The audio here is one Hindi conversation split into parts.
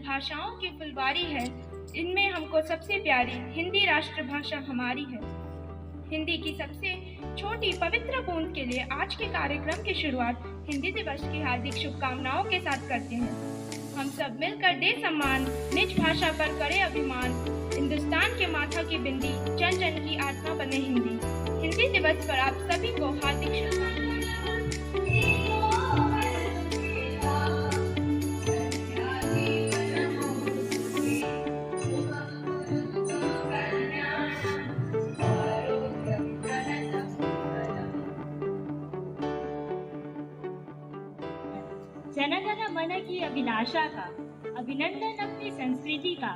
भाषाओं की फुलवारी है, इनमें हमको सबसे प्यारी हिंदी राष्ट्रभाषा हमारी है। हिंदी की सबसे छोटी पवित्र बूंद के लिए आज के कार्यक्रम की शुरुआत हिंदी दिवस की हार्दिक शुभकामनाओं के साथ करते हैं। हम सब मिलकर दे सम्मान, निज भाषा पर करे अभिमान, हिंदुस्तान के माथा की बिंदी, जन जन की आत्मा बने हिंदी। हिंदी दिवस पर आप सभी को हार्दिक शुभकामनाएं। जन गण मन की अभिलाषा का, अभिनंदन अपनी संस्कृति का,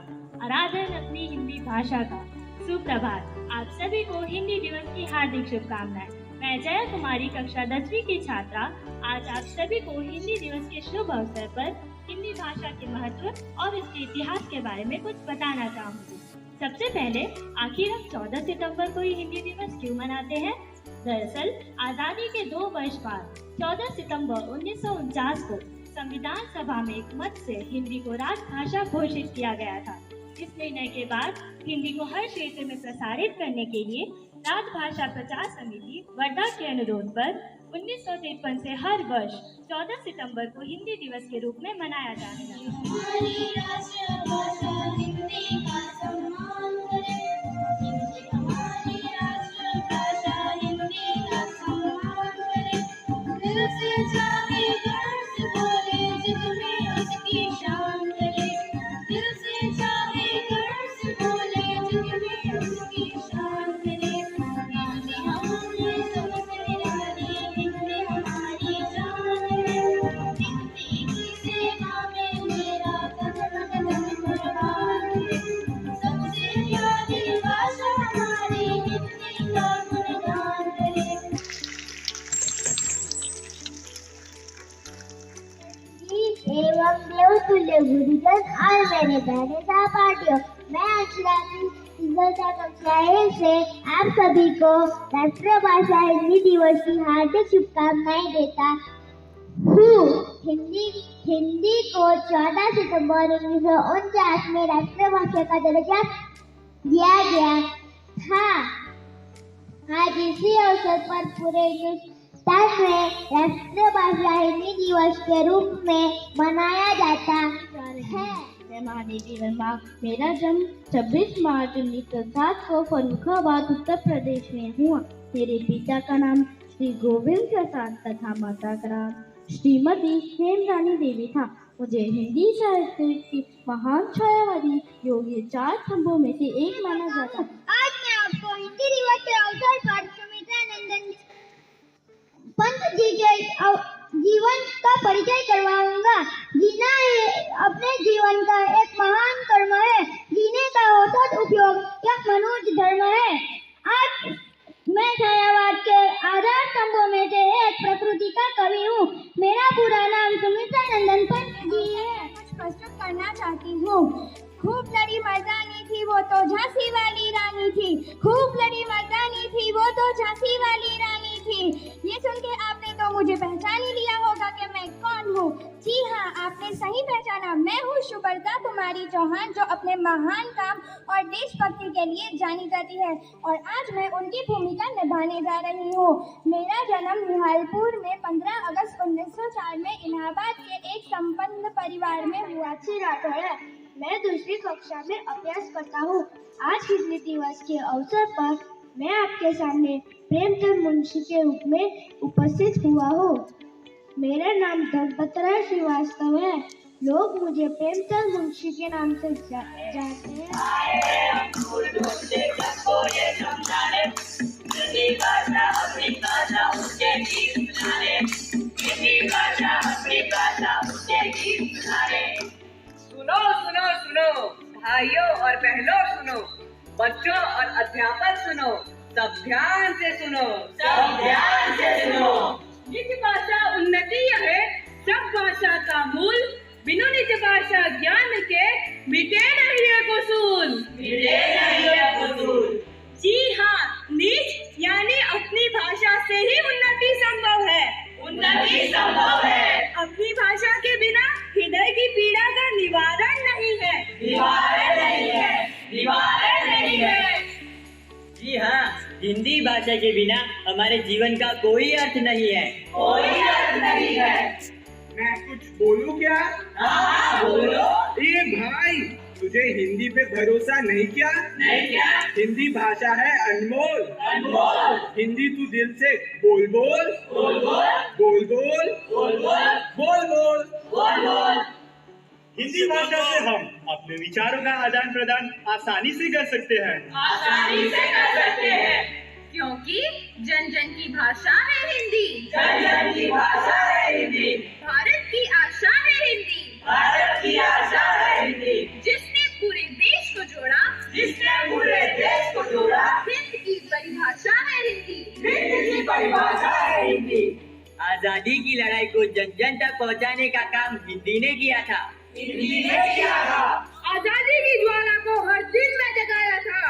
आराधन अपनी हिंदी भाषा का। सुप्रभात। आप सभी को हिंदी दिवस की हार्दिक शुभकामनाएं। मैं जया कुमारी कक्षा 10वीं की छात्रा आज आप सभी को हिंदी दिवस के शुभ अवसर पर हिंदी भाषा के महत्व और इसके इतिहास के बारे में कुछ बताना चाहूँगी। सबसे पहले आखिर हम 14 सितंबर को ही हिंदी दिवस क्यों मनाते हैं? दरअसल आज़ादी के 2 वर्ष बाद 14 सितंबर 1949 को संविधान सभा में एक मत से हिंदी को राजभाषा घोषित किया गया था। इस निर्णय के बाद हिंदी को हर क्षेत्र में प्रसारित करने के लिए राजभाषा प्रचार समिति वर्धा के अनुरोध पर 1953 से हर वर्ष 14 सितंबर को हिंदी दिवस के रूप में मनाया जाता एवं देवतुल्य गुरुजन और मेरे बहने सहपाठियों, मैं अंशुरानी कक्षा 1 से आप सभी को राष्ट्रभाषा हिंदी दिवस की हार्दिक शुभकामनाएं देता हूँ। हिंदी को 14 सितंबर 1949 में राष्ट्रभाषा का दर्जा दिया गया था। आज इसी अवसर पर पूरे हिंदुस्तान में राष्ट्रभाषा हिंदी दिवस के रूप में मनाया जाता है। मैं महादेवी वर्मा। मेरा जन्म 26 मार्च 1907 को फर्रुखाबाद उत्तर प्रदेश में हुआ। मेरे पिता का नाम श्री गोविंद प्रसाद तथा माता का नाम श्रीमती हेमरानी देवी था। मुझे हिंदी साहित्य की महान छायावादी योगी 4 स्तंभों में से एक माना जाता है। आज मैं आपको हिंदी दिवस के अवसर पर सुमित्रानंदन पंत जी के जीवन का परिचय करवाऊंगा। जीना अपने जीवन का एक महान कर्म है। जीने का औसत उपयोग एक मनुष्य धर्म है। आज मैं छायावाद के आधार स्तंभों में से एक प्रकृति का कवि हूँ। मेरा पूरा नाम सुमित्रानंदन पंत जी है। कुछ प्रस्तुत करना चाहती हूँ। खूब लड़ी मर्दानी थी वो तो झांसी वाली रानी थी। खूब लड़ी मर्दानी थी वो तो झांसी वाली रानी थी। ये सुन के आपने तो मुझे पहचान ही लिया होगा कि मैं कौन हूँ। जी हाँ, आपने सही पहचाना। मैं हूँ सुब्रता कुमारी चौहान, जो अपने महान काम और देशभक्ति के लिए जानी जाती है और आज मैं उनकी भूमिका निभाने जा रही हूँ। मेरा जन्म निहालपुर में 15 अगस्त 1904 में इलाहाबाद के एक संपन्न परिवार में हुआ है। मैं 2वीं कक्षा में अभ्यास करता हूँ। आज हिंदी दिवस के अवसर पर मैं आपके सामने प्रेमचंद मुंशी के रूप में उपस्थित हुआ हूँ। मेरा नाम दलपतराय श्रीवास्तव है। लोग मुझे प्रेमचंद मुंशी के नाम से जानते हैं। सुनो सुनो सुनो भाइयों और बहनों, सुनो बच्चों और अध्यापक, सुनो सब ध्यान से सुनो, सब ध्यान से सुनो। निज भाषा उन्नति है सब भाषा का मूल, बिनु निज भाषा ज्ञान के मिटे नहीं है कुसूल, मिटे नहीं है कुसूल। जी हाँ, निज यानी अपनी भाषा से ही उन्नति संभव है, उन्नति संभव है। अपनी भाषा के बिना हृदय की पीड़ा का निवारण नहीं भाषा के बिना हमारे जीवन का कोई अर्थ नहीं है। मैं कुछ बोलूं क्या? हाँ, बोलो। ये भाई, तुझे हिंदी पे भरोसा नहीं क्या? हिंदी भाषा है अनमोल। हिंदी तू दिल से बोल बोल। हिंदी भाषा से हम अपने विचारों का आदान प्रदान आसानी से कर सकते हैं। क्योंकि जन जन की भाषा है हिंदी। भारत की आशा है हिंदी। जिसने पूरे देश को जोड़ा। हिंद की परिभाषा है हिंदी। आजादी की लड़ाई को जन जन तक पहुंचाने का काम हिंदी ने किया था। आजादी की ज्वाला को हर दिल में जगाया था।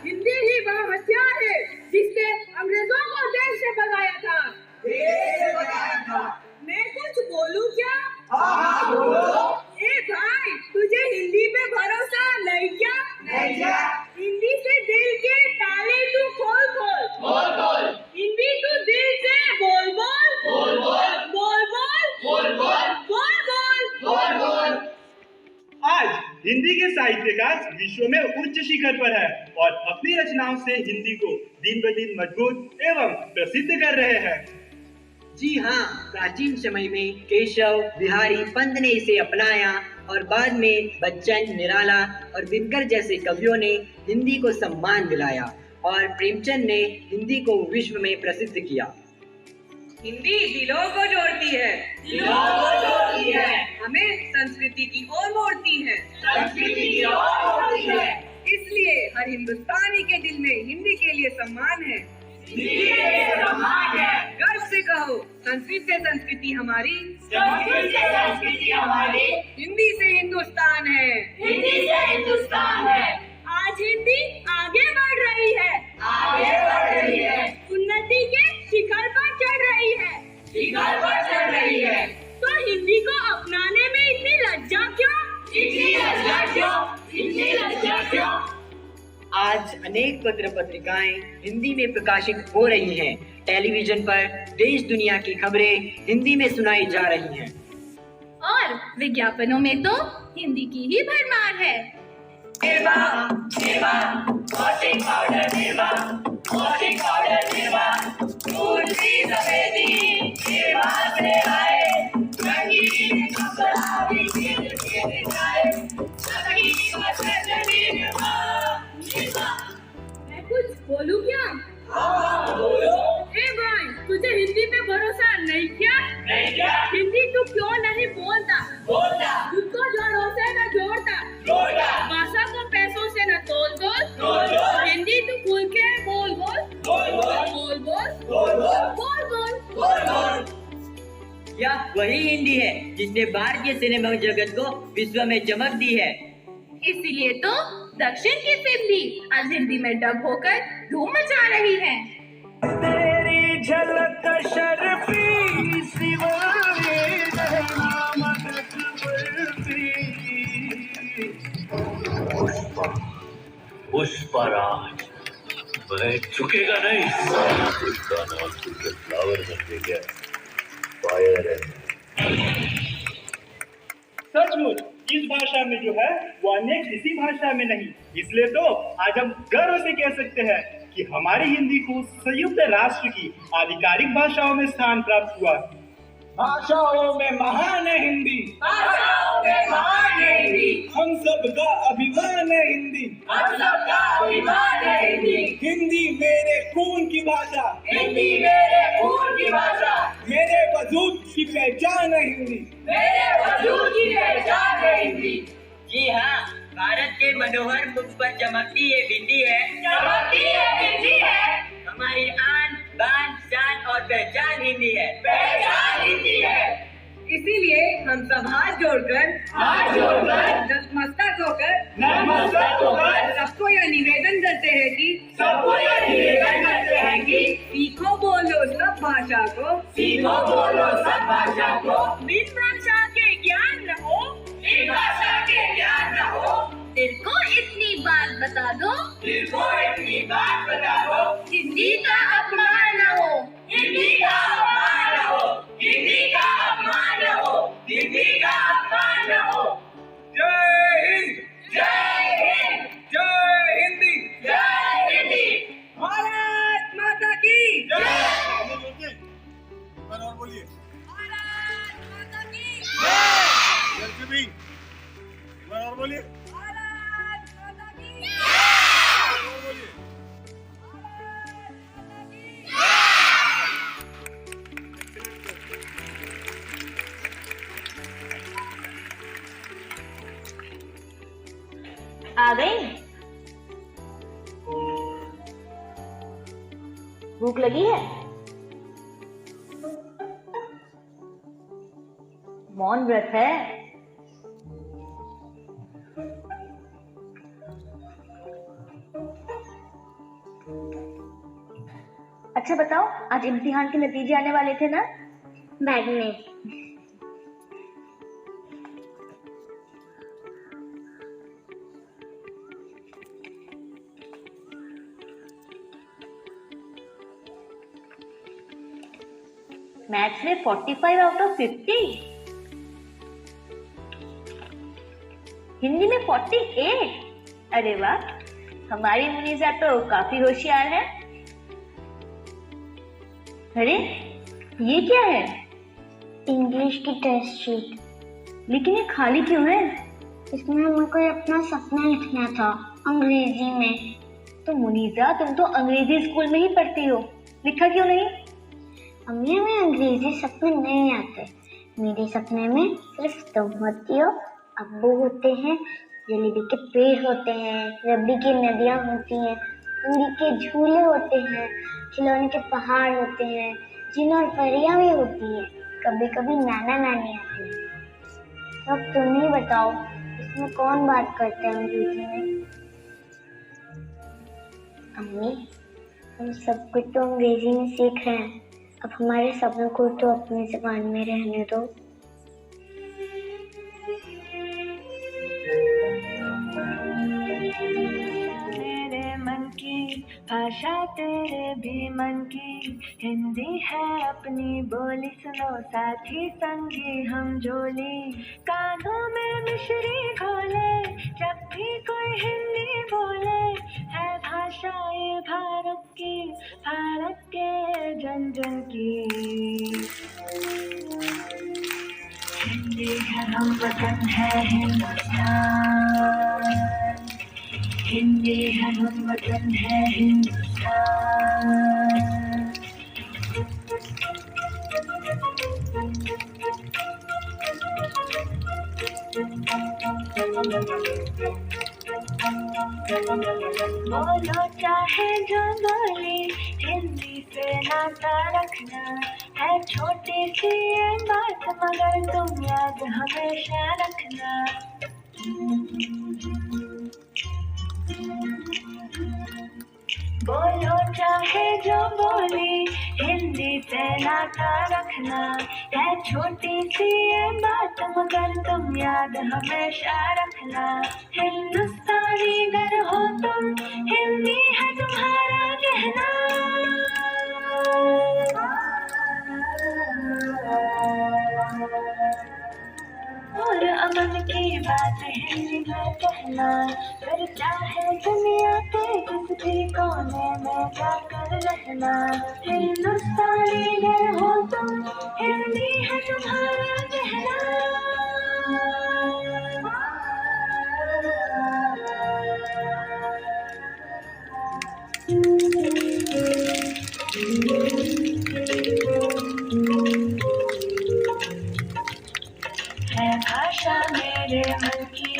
हिंदी ही वह हथियार है जिसने अंग्रेजों को देश से भगाया था। मैं कुछ बोलूं क्या? ए भाई, तुझे हिंदी पे भरोसा नहीं क्या? हिंदी से दिल के ताले तू खोल। हिंदी तू दिल से बोल। आज हिंदी के साहित्यकार विश्व में उच्च शिखर पर है और अपनी रचनाओं से हिंदी को दिन ब दिन मजबूत एवं प्रसिद्ध कर रहे हैं। जी हाँ, प्राचीन समय में केशव बिहारी पंत ने इसे अपनाया और बाद में बच्चन, निराला और दिनकर जैसे कवियों ने हिंदी को सम्मान दिलाया और प्रेमचंद ने हिंदी को विश्व में प्रसिद्ध किया। हिंदी दिलों को जोड़ती है। हमें संस्कृति की ओर मोड़ती है। इसलिए हर हिंदुस्तानी के दिल में हिंदी के लिए सम्मान है। गर्व से कहो, संस्कृत से संस्कृति हमारी। हिंदी से हिंदुस्तान है। आज हिंदी आगे बढ़ रही है। उन्नति के शिखर पर चढ़ रही है। तो हिंदी को अपनाने में इतनी लज्जा क्यों? आज अनेक पत्र पत्रिकाएं हिंदी में प्रकाशित हो रही हैं। टेलीविजन पर देश दुनिया की खबरें हिंदी में सुनाई जा रही हैं। और विज्ञापनों में तो हिंदी की ही भरमार है। मैं कुछ बोलूं क्या? ए भाई, तुझे हिंदी पे भरोसा नहीं क्या? हिंदी तू क्यों नहीं बोलता? खुद को जोड़ों से न जोड़ता। भाषा को पैसों से न तोल। हिंदी तू खुल के बोल। यह वही हिंदी है जिसने भारतीय सिनेमा जगत को विश्व में चमक दी है। इसीलिए तो दक्षिण की फिल्म भी आज हिंदी में डब होकर धूम मचा रही है। तेरी झलक शर्फी सिवारे पुष्पराज वह झुकेगा नहीं। उसका नाम तुझे फ्लावर बन गया। फायर सचमुच इस भाषा में जो है वो अन्य किसी भाषा में नहीं। इसलिए तो आज हम गर्व से कह सकते हैं कि हमारी हिंदी को संयुक्त राष्ट्र की आधिकारिक भाषाओं में स्थान प्राप्त हुआ। भाषाओं में महान है हिंदी। हम सबका अभिमान है हिंदी। हिंदी मेरे खून की भाषा। मेरे वजूद की पहचान है हिंदी। जी हाँ, भारत के मनोहर मुख पर चमकती ये बिंदी है। हमारी आन बान शान और पहचान हिंदी है। इसीलिए हम सब हाथ जोड़कर नतमस्तक होकर सबको यह निवेदन करते हैं कि सीखो बोलो सब भाषा को। बिन भाषा के ज्ञान न हो। दिल को इतनी बात बता दो, दिल को इतनी बात बता दो, हिंदी का अपमान न हो, हिंदी का अपमान न हो, हिंदी का अपमान न हो, हिंदी का अपमान न हो। जय हिंद, जय हिंद, जय हिंदी, जय हिंदी। भारत माता की जय। और बोलिए भारत माता की जैसे भी और बोलिए भारत माता की और बोलिए आ गई? भूख लगी है? मौन व्रत है। अच्छा बताओ, आज इम्तिहान के नतीजे आने वाले थे ना? बैग में। मैथ्स में 45 आउट ऑफ 50, हिंदी में 48। अरे वाह, हमारी मुनीसा तो काफी होशियार है। अरे ये क्या है? इंग्लिश की टेस्ट शीट। लेकिन ये खाली क्यों है? इसमें मुझको अपना सपना लिखना था अंग्रेजी में। तो मुनीसा, तुम तो अंग्रेजी स्कूल में ही पढ़ती हो, लिखा क्यों नहीं? अम्मी, हमें अंग्रेजी सपने नहीं आते। मेरे सपने में सिर्फ तुम होती हो, अब्बू होते हैं, जलेबी के पेड़ होते हैं, रबड़ी की नदियाँ होती हैं, पूरी के झूले होते हैं, खिलौने के पहाड़ होते हैं, जिन और परियां भी होती हैं, कभी कभी नाना नानी आते हैं। अब तुम ही बताओ, इसमें कौन बात करता है अंग्रेजी में? अम्मी, हम सब कुछ तो अंग्रेजी में सीख रहे हैं, अब हमारे सपनों को तो अपनी जुबान में रहने दो। मेरे मन की भाषा तेरे भी मन की, हिंदी है अपनी बोली, सुनो साथी संगी हम जोली। कानों में मिश्री घोले, जब भी कोई हिंदी बोले, है भाषा ये भारत की, भारत के जन जन की। हिंदी है हम वतन है हिंदुस्तान, हिंदी है हम वतन है हिंदुस्तान। बोलो चाहे जो बोले, हिंदी से नाता रखना, है छोटी सी ये बात मगर तुम याद हमेशा रखना। बोलो चाहे जो बोले, हिंदी से नाता रखना, है छोटी सी ये बात मगर तुम याद हमेशा रखना। हिंदुस्तानी अगर हो तुम, हिंदी है तुम्हारा कहना। और अमन की बात हिंदी में कहना, फिर चाहे दुनिया के किस भी कोने में जाकर रहना। हिंदुस्तानी अगर हो तुम, हिंदी है तुम्हारा कहना। है भाषा मेरे मन की,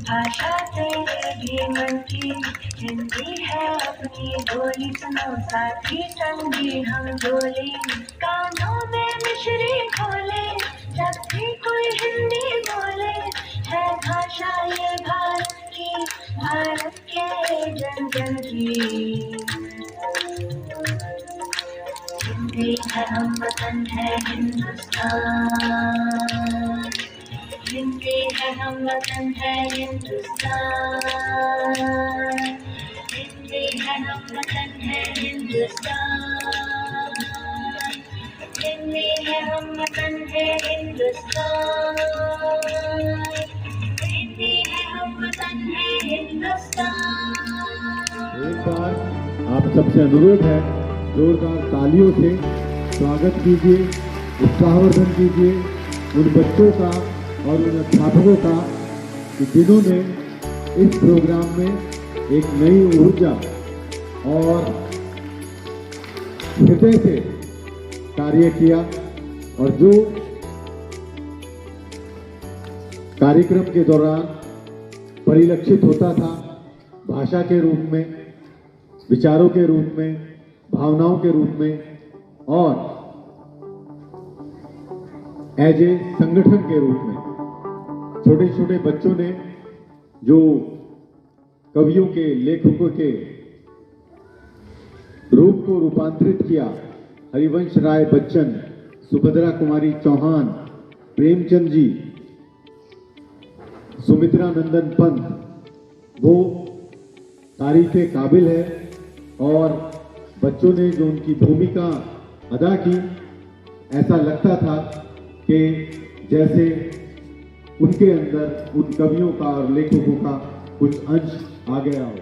भाषा तेरे भी मन की, हिंदी है अपनी बोली, सुनो साथी संगी हम जोली। कानों में मिश्री खोले, जब भी कोई हिंदी बोले, है भाषा ये भारत की, भारत के जन जन की। हिंदी है हम वतन है हिंदुस्तान, हिंदी है हम वतन है हिंदुस्तान। हम वतन है हिंदुस्तान, हिंदी है हम वतन है हिंदुस्तान, हिंदी है हम वतन है हिंदुस्तान। एक बार आप सबसे अनुरोध है, जोरदार तालियों से स्वागत कीजिए, उत्साहवर्धन कीजिए उन बच्चों का और उन अध्यापकों का कि जिन्होंने इस प्रोग्राम में एक नई ऊर्जा और हृदय से कार्य किया और जो कार्यक्रम के दौरान परिलक्षित होता था भाषा के रूप में, विचारों के रूप में, भावनाओं के रूप में और एज ए संगठन के रूप में, छोटे छोटे बच्चों ने जो कवियों के, लेखकों के रूप को रूपांतरित किया, हरिवंश राय बच्चन, सुभद्रा कुमारी चौहान, प्रेमचंद जी, सुमित्रा नंदन पंत, वो तारीफे काबिल है। और बच्चों ने जो उनकी भूमिका अदा की, ऐसा लगता था कि जैसे उनके अंदर उन कवियों का और लेखकों का कुछ अंश आ गया हो।